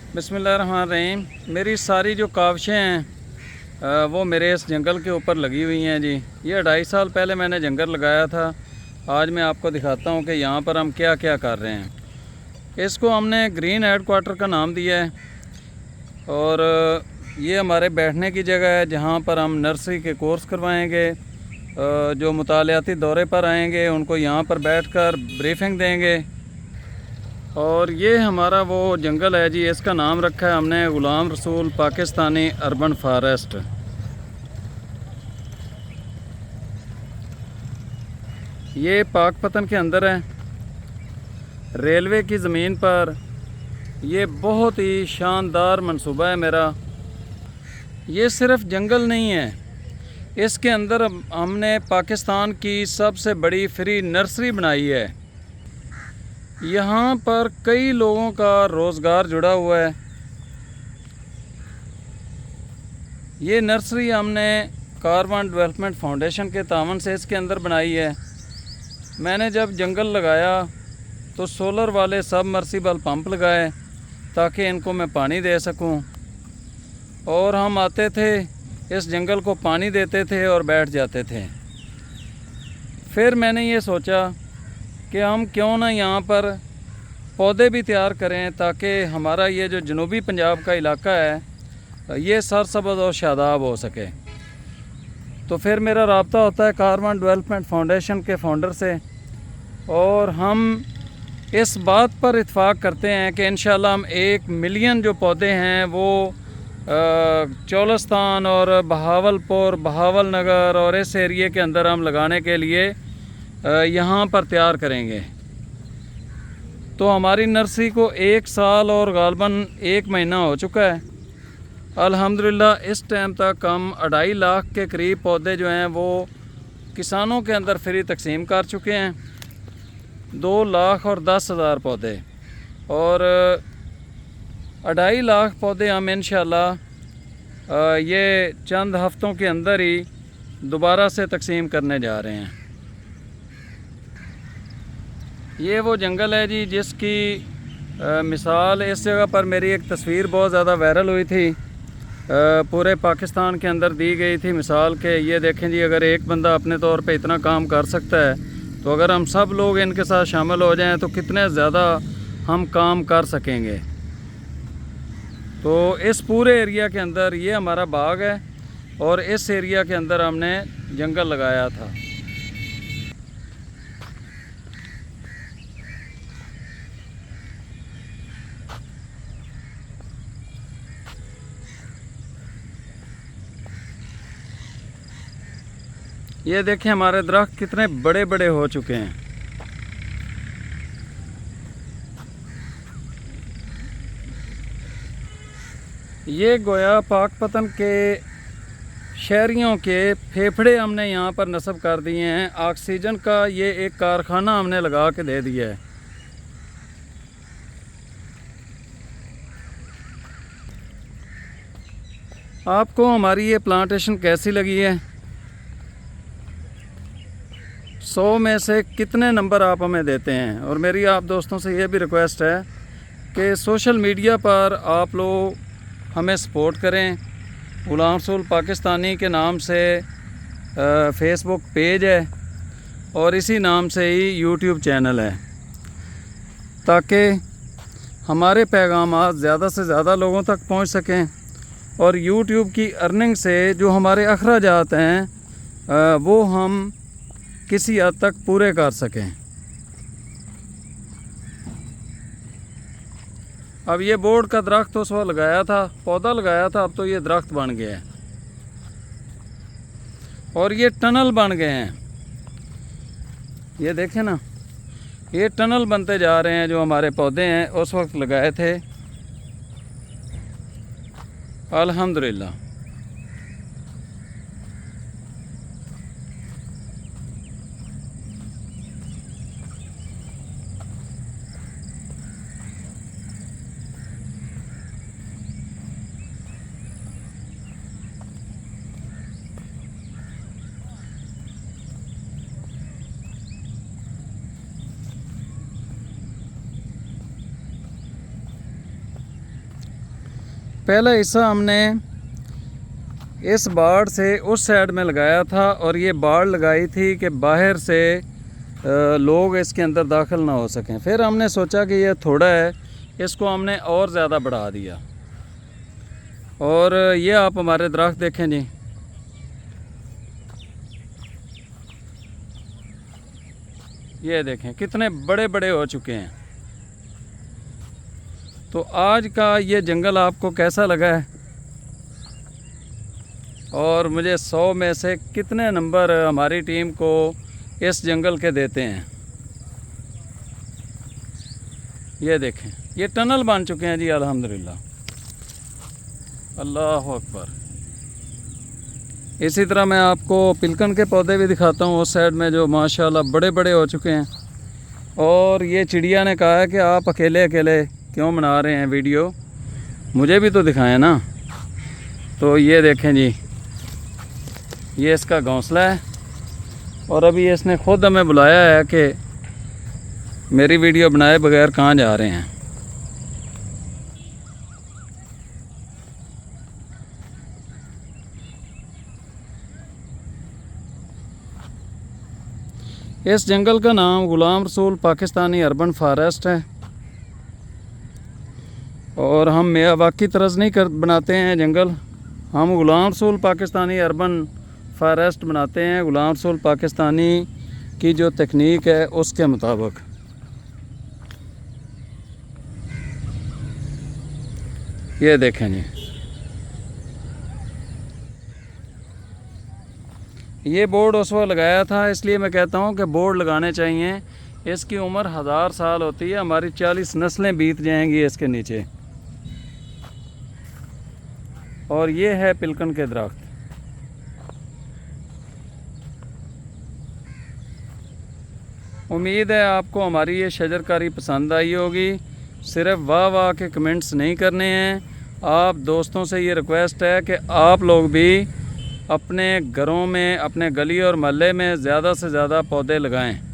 बिस्मिल्लाहिर्रहमानिर्रहीम। मेरी सारी जो काविशें हैं वो मेरे इस जंगल के ऊपर लगी हुई हैं जी। ये 2.5 साल पहले मैंने जंगल लगाया था। आज मैं आपको दिखाता हूँ कि यहाँ पर हम क्या क्या कर रहे हैं। इसको हमने ग्रीन हेडक्वार्टर का नाम दिया है और ये हमारे बैठने की जगह है जहाँ पर हम नर्सरी के कोर्स करवाएंगे। जो मुतालियाती दौरे पर आएंगे उनको यहाँ पर बैठकर ब्रीफिंग देंगे। और ये हमारा वो जंगल है जी, इसका नाम रखा है हमने ग़ुलाम रसूल पाकिस्तानी अर्बन फॉरेस्ट। ये पाकपतन के अंदर है, रेलवे की ज़मीन पर। ये बहुत ही शानदार मंसूबा है मेरा। ये सिर्फ जंगल नहीं है, इसके अंदर हमने पाकिस्तान की सबसे बड़ी फ्री नर्सरी बनाई है। यहाँ पर कई लोगों का रोज़गार जुड़ा हुआ है। ये नर्सरी हमने कारवान डेवलपमेंट फाउंडेशन के तावन से इसके अंदर बनाई है। मैंने जब जंगल लगाया तो सोलर वाले सबमर्सिबल पंप लगाए ताकि इनको मैं पानी दे सकूं। और हम आते थे, इस जंगल को पानी देते थे और बैठ जाते थे। फिर मैंने ये सोचा कि हम क्यों ना यहाँ पर पौधे भी तैयार करें ताकि हमारा ये जो जनूबी पंजाब का इलाका है ये सरसब्ज़ और शादाब हो सके। तो फिर मेरा रब्ता होता है कारवान डेवलपमेंट फाउंडेशन के फाउंडर से और हम इस बात पर इत्फाक करते हैं कि इंशाल्लाह हम 1 मिलियन जो पौधे हैं वो चोलस्तान और बहावलपुर, बहावल नगर और इस एरिए के अंदर हम लगाने के लिए यहाँ पर तैयार करेंगे। तो हमारी नर्सरी को 1 साल और गालबन 1 महीना हो चुका है। अल्हम्दुलिल्लाह इस टाइम तक हम 2.5 लाख के करीब पौधे जो हैं वो किसानों के अंदर फ्री तकसीम कर चुके हैं। 2,10,000 पौधे और 2.5 लाख पौधे हम इंशाल्लाह ये चंद हफ्तों के अंदर ही दोबारा से तकसीम करने जा रहे हैं। ये वो जंगल है जी जिसकी मिसाल इस जगह पर मेरी एक तस्वीर बहुत ज़्यादा वायरल हुई थी, पूरे पाकिस्तान के अंदर दी गई थी मिसाल के ये देखें जी, अगर एक बंदा अपने तौर पे इतना काम कर सकता है तो अगर हम सब लोग इनके साथ शामिल हो जाएं तो कितने ज़्यादा हम काम कर सकेंगे। तो इस पूरे एरिया के अंदर ये हमारा बाग है और इस एरिया के अंदर हमने जंगल लगाया था। ये देखें हमारे दरख्त कितने बड़े बड़े हो चुके हैं। ये गोया पाकपतन के शहरियों के फेफड़े हमने यहाँ पर नस्ब कर दिए हैं। ऑक्सीजन का ये एक कारखाना हमने लगा के दे दिया है। आपको हमारी ये प्लांटेशन कैसी लगी है? 100 में से कितने नंबर आप हमें देते हैं? और मेरी आप दोस्तों से ये भी रिक्वेस्ट है कि सोशल मीडिया पर आप लोग हमें सपोर्ट करें। ग़ुलाम रसूल पाकिस्तानी के नाम से फेसबुक पेज है और इसी नाम से ही यूट्यूब चैनल है ताकि हमारे पैगाम ज़्यादा से ज़्यादा लोगों तक पहुंच सकें और यूट्यूब की अर्निंग से जो हमारे अखराजात हैं वो हम किसी हद तक पूरे कर सकें। अब ये बोर्ड का दरख्त उस वक्त लगाया था, पौधा लगाया था, अब तो ये दरख्त बन गया है और ये टनल बन गए हैं। ये देखें ना, ये टनल बनते जा रहे हैं। जो हमारे पौधे हैं उस वक्त लगाए थे, अल्हम्दुलिल्लाह। पहला हिस्सा हमने इस बाड़ से उस साइड में लगाया था और ये बाड़ लगाई थी कि बाहर से लोग इसके अंदर दाखिल ना हो सकें। फिर हमने सोचा कि ये थोड़ा है, इसको हमने और ज़्यादा बढ़ा दिया। और ये आप हमारे दरख्त देखें जी, ये देखें कितने बड़े बड़े हो चुके हैं। तो आज का ये जंगल आपको कैसा लगा है और मुझे 100 में से कितने नंबर हमारी टीम को इस जंगल के देते हैं। ये देखें ये टनल बन चुके हैं जी, अल्हम्दुलिल्लाह, अल्लाह अकबर। इसी तरह मैं आपको पिलकन के पौधे भी दिखाता हूँ उस साइड में, जो माशाल्लाह बड़े बड़े हो चुके हैं। और ये चिड़िया ने कहा है कि आप अकेले अकेले क्यों बना रहे हैं वीडियो, मुझे भी तो दिखाएं ना। तो ये देखें जी, ये इसका घोंसला है और अभी इसने खुद हमें बुलाया है कि मेरी वीडियो बनाए बगैर कहाँ जा रहे हैं। इस जंगल का नाम गुलाम रसूल पाकिस्तानी अर्बन फॉरेस्ट है और हम मियावाकी तरज नहीं बनाते हैं जंगल, हम गुलाम रसूल पाकिस्तानी अर्बन फॉरेस्ट बनाते हैं, गुलाम रसूल पाकिस्तानी की जो तकनीक है उसके मुताबिक। ये देखें जी, ये बोर्ड उस वक्त लगाया था, इसलिए मैं कहता हूँ कि बोर्ड लगाने चाहिए। इसकी उम्र 1000 साल होती है, हमारी 40 नस्लें बीत जाएंगी इसके नीचे। और ये है पिलकन के दरख्त। उम्मीद है आपको हमारी ये शजरकारी पसंद आई होगी। सिर्फ वाह वाह के कमेंट्स नहीं करने हैं, आप दोस्तों से ये रिक्वेस्ट है कि आप लोग भी अपने घरों में, अपने गली और मोहल्ले में ज़्यादा से ज़्यादा पौधे लगाएं।